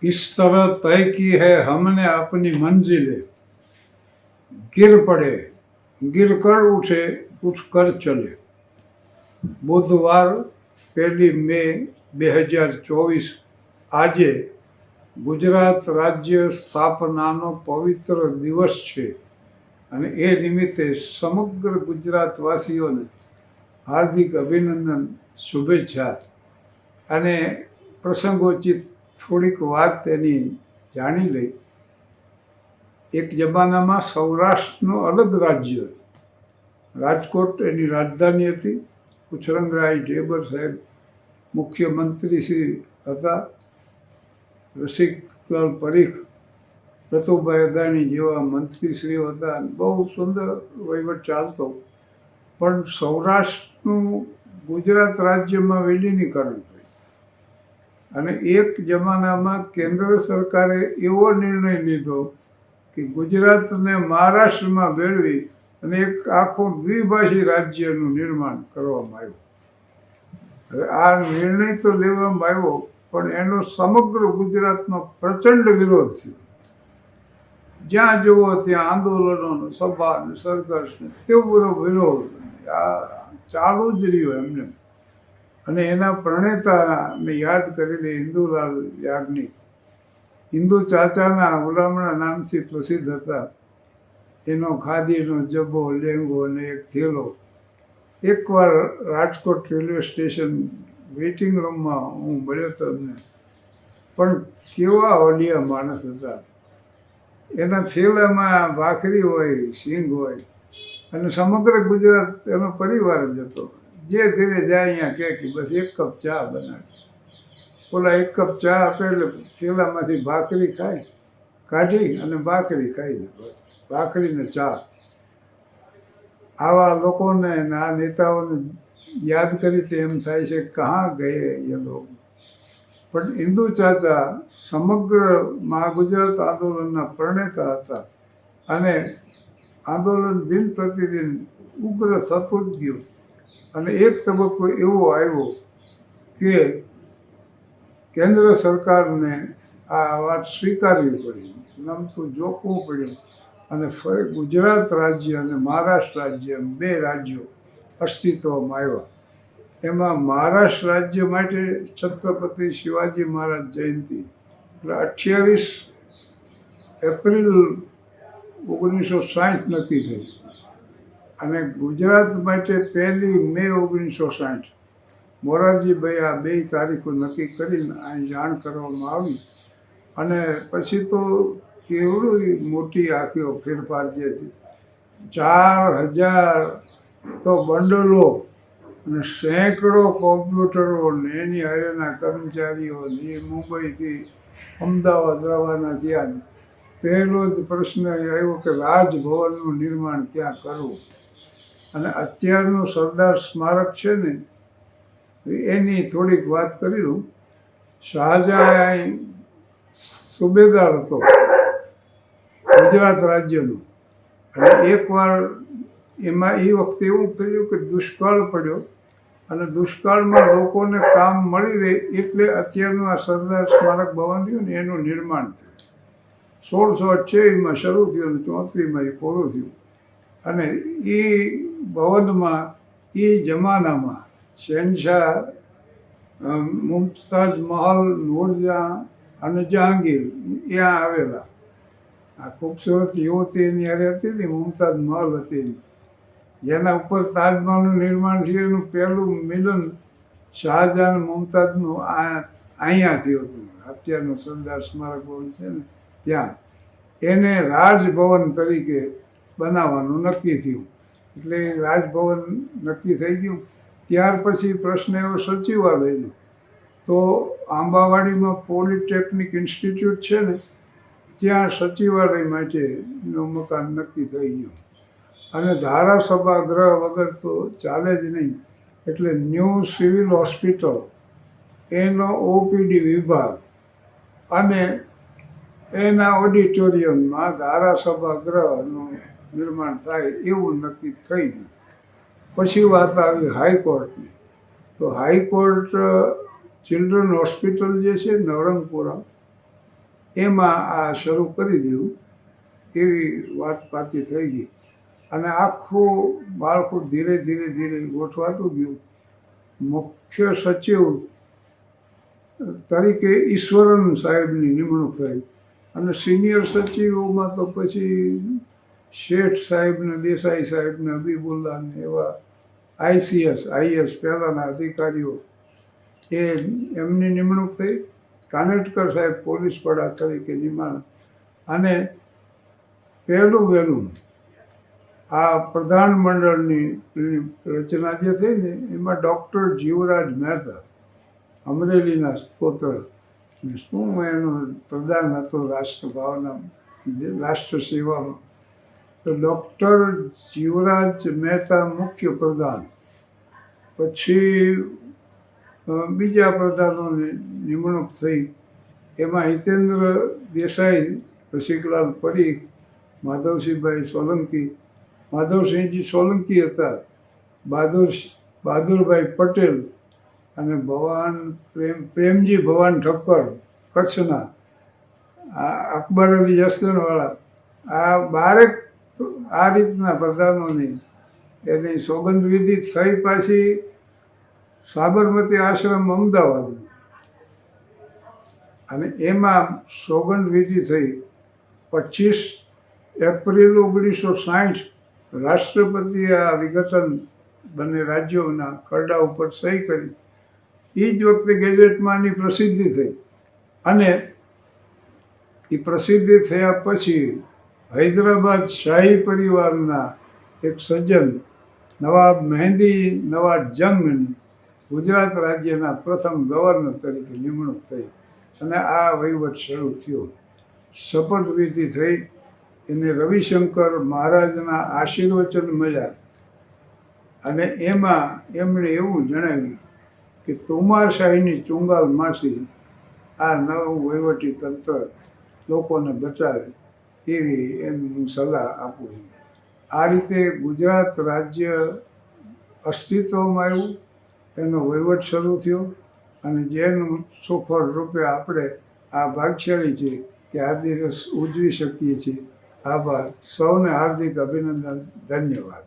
इस तरह तय की है हमने अपनी मंजिलें, गिर पड़े गिर कर उठे उठ कर चले। બુધવાર 1 મે 2024 આજે ગુજરાત રાજ્ય સ્થાપનાનો પવિત્ર દિવસ છે અને એ નિમિત્તે સમગ્ર ગુજરાતવાસીઓને હાર્દિક અભિનંદન, શુભેચ્છા અને પ્રસંગોચિત થોડીક વાત એની જાણી લઈ. એક જમાનામાં સૌરાષ્ટ્રનું અલગ રાજ્ય, રાજકોટ એની રાજધાની હતી. પુછરંગરાય ઢેબર સાહેબ મુખ્યમંત્રી શ્રી હતા. રસિકલાલ પરીખ, રતુભાઈ અદાણી જેવા મંત્રીશ્રીઓ હતા. બહુ સુંદર વહીવટ ચાલતો. પણ સૌરાષ્ટ્રનું ગુજરાત રાજ્યમાં વિલીનીકરણ થયું અને એક જમાનામાં કેન્દ્ર સરકારે એવો નિર્ણય લીધો કે ગુજરાતને મહારાષ્ટ્રમાં ભેળવી અને એક આખું દ્વિભાષી રાજ્યનું નિર્માણ કરવામાં આવ્યું. હવે આ નિર્ણય તો લેવામાં આવ્યો, પણ એનો સમગ્ર ગુજરાતમાં પ્રચંડ વિરોધ થયો. જ્યાં જુઓ ત્યાં આંદોલનો, સભા, સરઘસ, તીવ્ર વિરોધ આ ચાલુ જ રહ્યો એમને. અને એના પ્રણેતાને યાદ કરીને ઇન્દુલાલ યાજ્ઞિક, હિન્દુ ચાચાના ગુલામણા નામથી પ્રસિદ્ધ હતા. એનો ખાદીનો જબ્બો, લેંગો અને એક થેલો. એકવાર રાજકોટ રેલવે સ્ટેશન વેઇટિંગ રૂમમાં હું મળ્યો હતો એમને. પણ કેવા ઓલિયા માણસ હતા. એના થેલામાં ભાખરી હોય, સિંગ હોય અને સમગ્ર ગુજરાત એનો પરિવાર જ હતો. જે ઘરે જાય અહીંયા કહે કે બસ એક કપ ચા બનાવી. ઓલા એક કપ ચા આપે એટલે થેલામાંથી ભાખરી ખાય, કાઢી અને ભાખરી ખાઈ લે. ભાખરીને ચા. આવા લોકોને અને આ નેતાઓને યાદ કરી તો એમ થાય છે કહાં ગયે એ લોકો. પણ હિન્દુ ચાચા સમગ્ર મહાગુજરાત આંદોલનના પ્રણેતા હતા અને આંદોલન દિન પ્રતિદિન ઉગ્ર થતું જ ગયું. અને એક તબક્કો એવો આવ્યો કે કેન્દ્ર સરકારને આ વાત સ્વીકારવી પડી, નમતું જોખવું પડ્યું અને ફરી ગુજરાત રાજ્ય અને મહારાષ્ટ્ર રાજ્ય, બે રાજ્યો અસ્તિત્વમાં આવ્યા. એમાં મહારાષ્ટ્ર રાજ્ય માટે છત્રપતિ શિવાજી મહારાજ જયંતિ એટલે 28 એપ્રિલ 1960 નક્કી થઈ અને ગુજરાત માટે 1 મે 1960 મોરારજીભાઈ આ બે તારીખો નક્કી કરીને અહીં જાણ કરવામાં આવી. અને પછી તો કેવડું મોટી આખીઓ ફેરફાર જે હતી. 4000 તો બંડલો અને સેંકડો કોમ્પ્યુટરો ને એની હારેના કર્મચારીઓ મુંબઈથી અમદાવાદ રવાના થયા. પહેલો જ પ્રશ્ન એ આવ્યો કે રાજભવનનું નિર્માણ ક્યાં કરવું. અને અત્યારનું સરદાર સ્મારક છે ને એની થોડીક વાત કરી લઉં. શાહજહાં સુબેદાર હતો ગુજરાત રાજ્યનો. અને એકવાર એમાં એ વખતે એવું કર્યું કે દુષ્કાળ પડ્યો અને દુષ્કાળમાં લોકોને કામ મળી રહે એટલે અત્યારનું આ સરદાર સ્મારક ભવન થયું ને એનું નિર્માણ થયું. 1628માં શરૂ થયું અને 34માં એ પૂરું થયું. અને એ ભવનમાં એ જમાનામાં શહેનશાહ, મુમતાઝ મહલ, નૂરજહાં અને જહાંગીર ત્યાં આવેલા. આ ખૂબસૂરત યુવતી એની હારે હતી ને, મુમતાઝ મહલ હતી, જેના ઉપર તાજમહલનું નિર્માણ થયું. એનું પહેલું મિલન શાહજહાં મુમતાઝનું અહીંયા થયું હતું. અત્યારનું સરદાર સ્મારક ભવન છે ને ત્યાં. એને રાજભવન તરીકે બનાવવાનું નક્કી થયું. એટલે રાજભવન નક્કી થઈ ગયું. ત્યાર પછી પ્રશ્ન એવો સચિવાલયનો. તો આંબાવાડીમાં પોલિટેકનિક ઇન્સ્ટિટ્યૂટ છે ને ત્યાં સચિવાલય માટેનું મકાન નક્કી થઈ ગયું. અને ધારાસભા ગ્રહ વગર તો ચાલે જ નહીં. એટલે ન્યૂ સિવિલ હોસ્પિટલ, એનો ઓપીડી વિભાગ અને એના ઓડિટોરિયમમાં ધારાસભા ગ્રહનું નિર્માણ થાય એવું નક્કી થઈ ગયું. પછી વાત આવી હાઈકોર્ટની. તો હાઈકોર્ટ ચિલ્ડ્રન હોસ્પિટલ જે છે નવરંગપુરા એમાં આ શરૂ કરી દીધું એવી વાત પાકી થઈ ગઈ અને આખું માળખું ધીરે ધીરે ધીરે ગોઠવાતું ગયું. મુખ્ય સચિવ તરીકે ઈશ્વરન સાહેબની નિમણૂક થઈ અને સિનિયર સચિવોમાં તો પછી શેઠ સાહેબને, દેસાઈ સાહેબને, હબીબુલ્લાને એવા આઈએસ પહેલાંના અધિકારીઓ એમની નિમણૂક થઈ. કાનેટકર સાહેબ પોલીસ વડા તરીકે નિમાણ અને પહેલું વહેલું આ પ્રધાનમંડળની રચના જે થઈ ને એમાં ડૉક્ટર જીવરાજ મહેતા અમરેલીના પુત્ર શું એનો પ્રધાન હતો રાષ્ટ્રભાવના રાષ્ટ્ર સેવામાં. તો ડૉક્ટર જીવરાજ મહેતા મુખ્ય પ્રધાન. પછી બીજા પ્રધાનોની નિમણૂક થઈ. એમાં હિતેન્દ્ર દેસાઈ, રસિકલાલ પરીખ, માધવસિંહભાઈ સોલંકી, માધવસિંહજી સોલંકી હતા, બહાદુરભાઈ પટેલ અને પ્રેમજી ભવાન ઠક્કર કચ્છના, અકબર અલી યસદનવાળા, આ 12 આ રીતના પ્રધાનોની એની સોગંદ વિધિ થઈ. પાછી સાબરમતી આશ્રમ અમદાવાદ અને એમાં સોગંદ વિધિ થઈ. 25 એપ્રિલ 1960 રાષ્ટ્રપતિએ આ વિઘટન બંને રાજ્યોના ખરડા ઉપર સહી કરી. એ જ વખતે ગેજેટમાંની પ્રસિદ્ધિ થઈ અને એ પ્રસિદ્ધિ થયા પછી હૈદરાબાદ શાહી પરિવારના એક સજ્જન નવાબ મહેંદી નવાજ જંગની ગુજરાત રાજ્યના પ્રથમ ગવર્નર તરીકે નિમણૂક થઈ અને આ વહીવટ શરૂ થયો. શપથવિધિ થઈ. એને રવિશંકર મહારાજના આશીર્વચન મળ્યા અને એમાં એમણે એવું જણાવ્યું કે તોમારશાહીની ચુંગાલમાંથી આ નવું વહીવટી તંત્ર લોકોને બચાવે એવી એની હું સલાહ આપું છું. આ રીતે ગુજરાત રાજ્ય અસ્તિત્વમાં આવ્યું, એનો વહીવટ શરૂ થયો અને જેનું સુફળ રૂપે આપણે આ ભાગ્યશાળી છે કે આ દિવસ ઉજવી શકીએ છીએ. આભાર. સૌને હાર્દિક અભિનંદન. ધન્યવાદ.